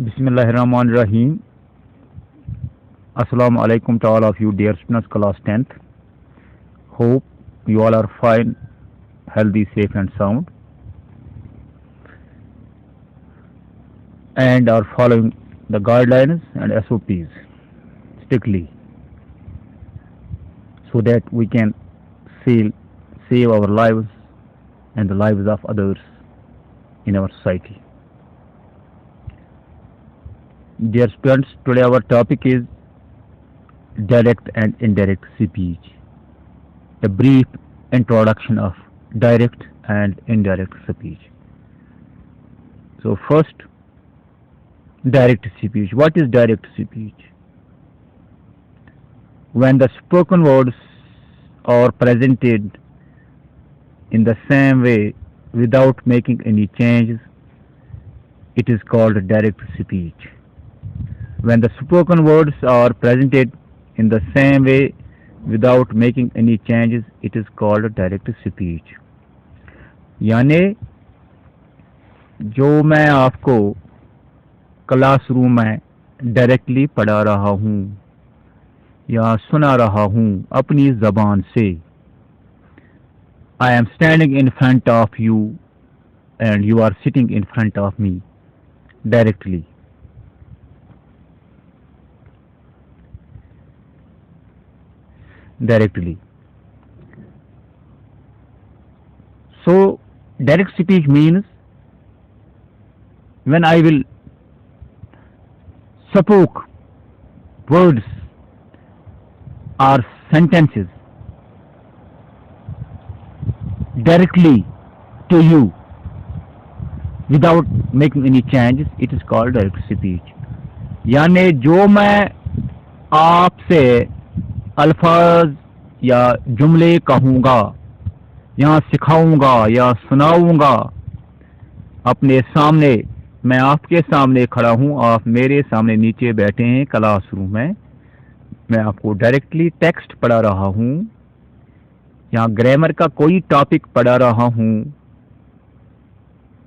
Bismillahirrahmanirrahim. Assalamu alaikum to all of you dear students class 10th. Hope you all are fine, healthy, safe and sound and are following the guidelines and SOPs strictly so that we can save our lives and the lives of others in our society. Dear students, today our topic is direct and indirect speech. A brief introduction of direct and indirect speech. So first, direct speech. What is direct speech? When the spoken words are presented in the same way without making any changes, it is called direct speech. When the spoken words are presented in the same way without making any changes, it is called direct speech. यानी जो मैं आपको classroom में directly पढ़ा रहा हूँ या सुना रहा हूँ अपनी ज़बान से, I am standing in front of you and you are sitting in front of me directly. So direct speech means when I will speak words or sentences directly to you without making any changes, it is called direct speech. यानी जो मैं आपसे अल्फाज या जुमले कहूँगा या सिखाऊंगा या सुनाऊंगा अपने सामने, मैं आपके सामने खड़ा हूँ, आप मेरे सामने नीचे बैठे हैं क्लासरूम में, मैं आपको डायरेक्टली टेक्स्ट पढ़ा रहा हूँ या ग्रामर का कोई टॉपिक पढ़ा रहा हूँ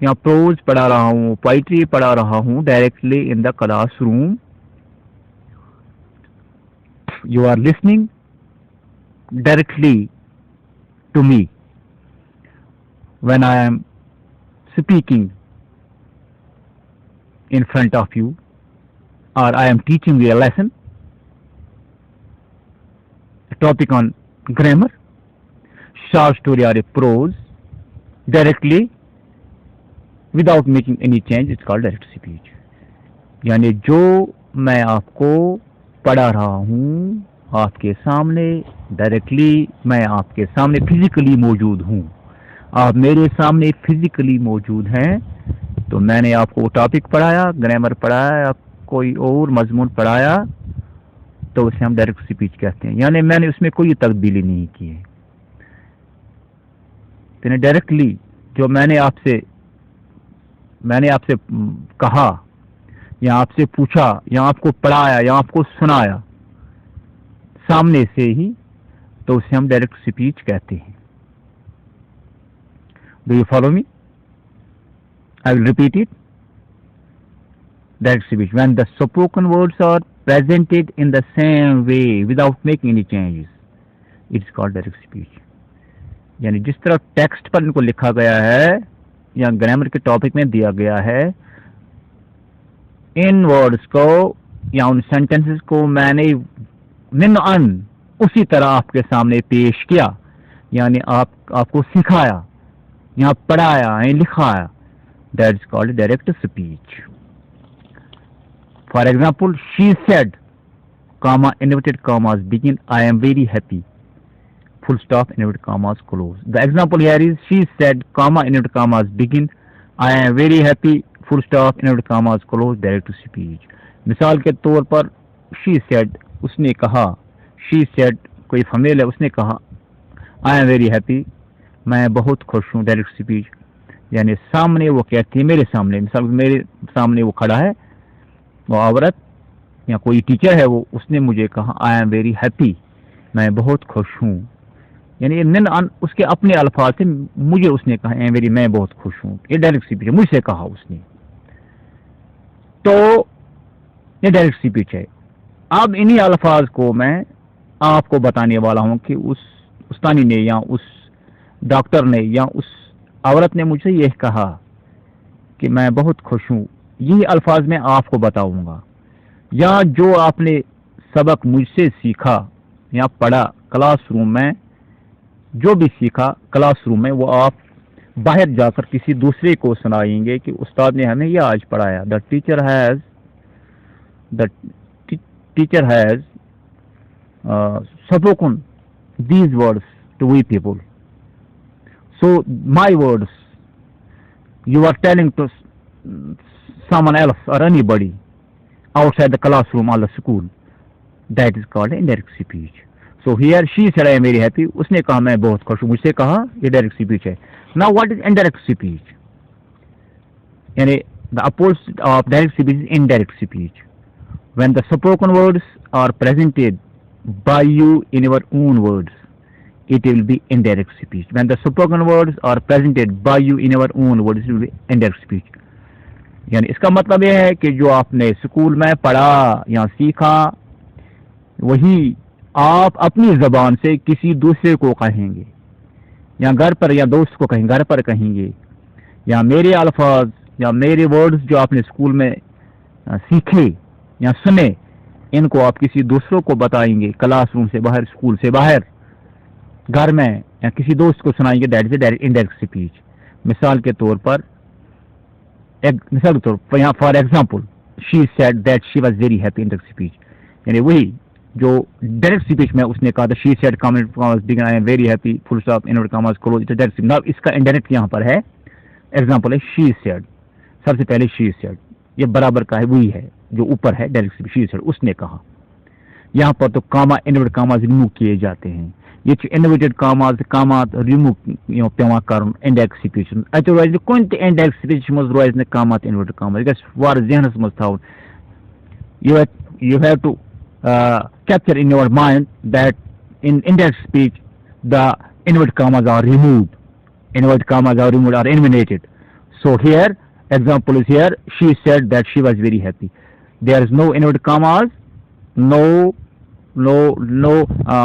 या प्रोज पढ़ा रहा हूँ, पोइट्री पढ़ा रहा हूँ directly in the classroom. You are listening directly to me when I am speaking in front of you, or I am teaching you a lesson, a topic on grammar, short story or a prose, directly without making any change. It's called direct speech. यानी जो मैं आपको पढ़ा रहा हूँ आपके सामने directly, मैं आपके सामने फिजिकली मौजूद हूँ, आप मेरे सामने फिजिकली मौजूद हैं, तो मैंने आपको टॉपिक पढ़ाया, ग्रामर पढ़ाया या कोई और मजमून पढ़ाया, तो उसे हम डायरेक्ट स्पीच कहते हैं. यानी मैंने उसमें कोई तब्दीली नहीं की है. तो डायरेक्टली जो मैंने आपसे कहा या आपसे पूछा या आपको पढ़ाया या आपको सुनाया सामने से ही, तो उसे हम डायरेक्ट स्पीच कहते हैं. Do you follow me? I will repeat it. Direct speech when the spoken words are presented in the same way without making any changes, it is called direct speech. यानी जिस तरह text पर इनको लिखा गया है या ग्रामर के टॉपिक में दिया गया है, इन वर्ड्स को या उन सेंटेंसेस को मैंने निम्न अन उसी तरह आपके सामने पेश किया, यानी आपको सिखाया या पढ़ाया या लिखाया. That is called direct speech. For example, she said, comma, inverted commas begin, I am very happy, full stop, inverted commas close. The example here is she said, comma, inverted commas begin, I am very happy, full stop, inverted commas close, direct speech. मिसाल के तौर पर she said, उसने कहा, she said कोई फमेल है, उसने कहा I am very happy, मैं बहुत खुश हूँ, डायरेक्ट स्पीच. यानी सामने वो कहती है, मेरे सामने, मिसाल मेरे सामने वो खड़ा है, वो औरत या कोई टीचर है, वो उसने मुझे कहा आई एम वेरी हैप्पी, मैं बहुत खुश हूँ. यानी उसके अपने अल्फाज से मुझे उसने कहा आई एम वेरी, मैं बहुत खुश हूँ. ये डायरेक्ट स्पीच है, मुझसे कहा उसने. तो ये डायरेक्ट स्पीच है। अब इन्हीं अल्फाज को मैं आपको बताने वाला हूं कि उस उस्तानी ने या उस डॉक्टर ने या उस औरत ने मुझे यह कहा कि मैं बहुत खुश हूं। यही अल्फाज मैं आपको बताऊंगा, या जो आपने सबक मुझसे सीखा या पढ़ा क्लासरूम में, जो भी सीखा क्लासरूम में, वो आप बाहर जाकर किसी दूसरे को सुनाएंगे कि उस्ताद ने हमें यह आज पढ़ाया। The teacher has spoken these words to we people. So my words you are telling to someone else or anybody outside the classroom or the school. That is called indirect speech. So here she said I am very happy. उसने कहा मैं बहुत खुश हूँ। मुझसे कहा ये direct speech है। Now what is indirect speech? यानी the opposite of direct speech is indirect speech. When the spoken words are presented by you in your own words, it will be indirect speech. When the spoken words are presented by you in your own words, it will be indirect speech. यानी इसका मतलब यह है कि जो आपने school में पढ़ा या सीखा, वही आप अपनी जबान से किसी दूसरे को कहेंगे, या घर पर या दोस्त को कहेंगे, घर पर कहेंगे, या मेरे अल्फाज या मेरे वर्ड्स जो आपने स्कूल में सीखे या सुने, इनको आप किसी दूसरों को बताएंगे, क्लासरूम से बाहर, स्कूल से बाहर, घर में, या किसी दोस्त को सुनाएंगे। That is direct indirect speech. मिसाल के तौर पर यहाँ for example she said that she was very happy. Indirect speech यानी वही जो डायरेक्ट स्पीच में उसने कहा था, she said comment begin I am very happy full stop inverted commas close, it is direct. Now इसका इंडायरेक्ट यहाँ पर है, एग्जाम्पल है शी सेड। सबसे पहले शी सेड, ये बराबर का है, वही है जो ऊपर है डायरेक्ट स्पीच। शी सेड उसने कहा। यहाँ पर तो कामा इनवर्टेड कॉमास रिमूव किए जाते हैं। ये इनवर्टेड कामात रिमूव पेवान कर इंडायरेक्ट स्पीच। अत रोज कुन ते इंडायरेक्ट स्पीच मज रोज ने कामात इनवर्टेड कॉमास गस वार जहनस मज थाउन। You have to capture in your mind that in indirect speech the inverted commas are removed. Inverted commas are removed or eliminated. So here example is here, she said that she was very happy. There is no inverted commas, no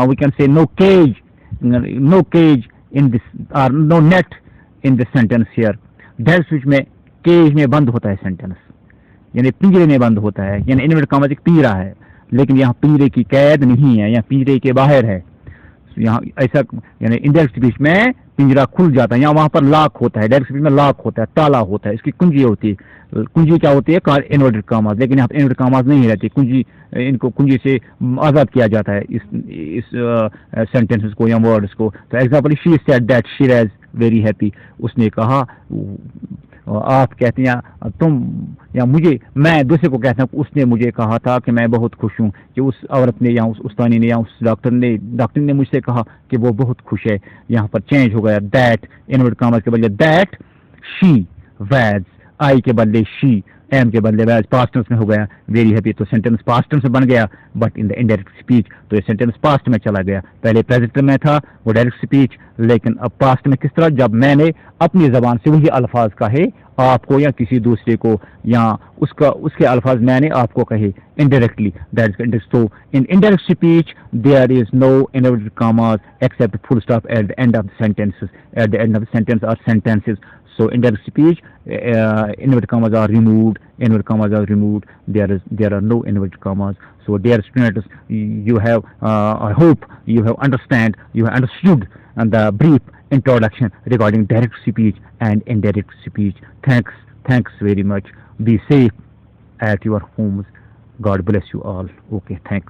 we can say no cage in this, or no net in this sentence here. That switch में cage में बंद होता है sentence, यानी पिंजरे में बंद होता है। यानी इनवर्टेड कॉमा एक पिंजरा है, लेकिन यहाँ पिंजरे की कैद नहीं है, यहाँ पिंजरे के बाहर है। यहाँ ऐसा यानी इंडायरेक्ट स्पीच में पिंजरा खुल जाता है, यहाँ वहाँ पर लॉक होता है। डायरेक्ट स्पीच में लॉक होता है, ताला होता है, इसकी कुंजी होती है। कुंजी क्या होती है? Inverted commas. लेकिन यहाँ पर इनवर्टेड कॉमास नहीं रहती, कुंजी, इनको कुंजी से आज़ाद किया जाता है इस सेंटेंसेस को या वर्ड्स को। तो example she said that she was very happy. उसने कहा, आप कहते हैं तुम या मुझे, मैं दूसरे को कहता हूँ उसने मुझे कहा था कि मैं बहुत खुश हूँ, कि उस औरत ने या उस उस्तानी ने या उस डॉक्टर ने मुझसे कहा कि वो बहुत खुश है। यहाँ पर चेंज हो गया, दैट इनवर्टेड कॉमास के बदले दैट, शी वाज, आई के बदले शी, एम के बदले वाज, पास्ट टेंस में हो गया वेरी हैप्पी। तो सेंटेंस पास्ट टेंस में बन गया, but in the indirect speech तो ये सेंटेंस पास्ट में चला गया। पहले प्रेजेंट में था वो डायरेक्ट स्पीच, लेकिन अब पास्ट में किस तरह? जब मैंने अपनी जबान से वही अल्फाज कहे आपको या किसी दूसरे को, या उसके अल्फाज मैंने आपको कहे indirectly, that is indirect. So in indirect speech there is no inverted commas except full stop at the end of the sentences, at the end of the sentence और sentences. So indirect speech, inverted commas are removed. Inverted commas are removed. There are no inverted commas. So dear students, you have I hope you have understood the brief introduction regarding direct speech and indirect speech. Thanks very much. Be safe at your homes. God bless you all. Okay, thanks.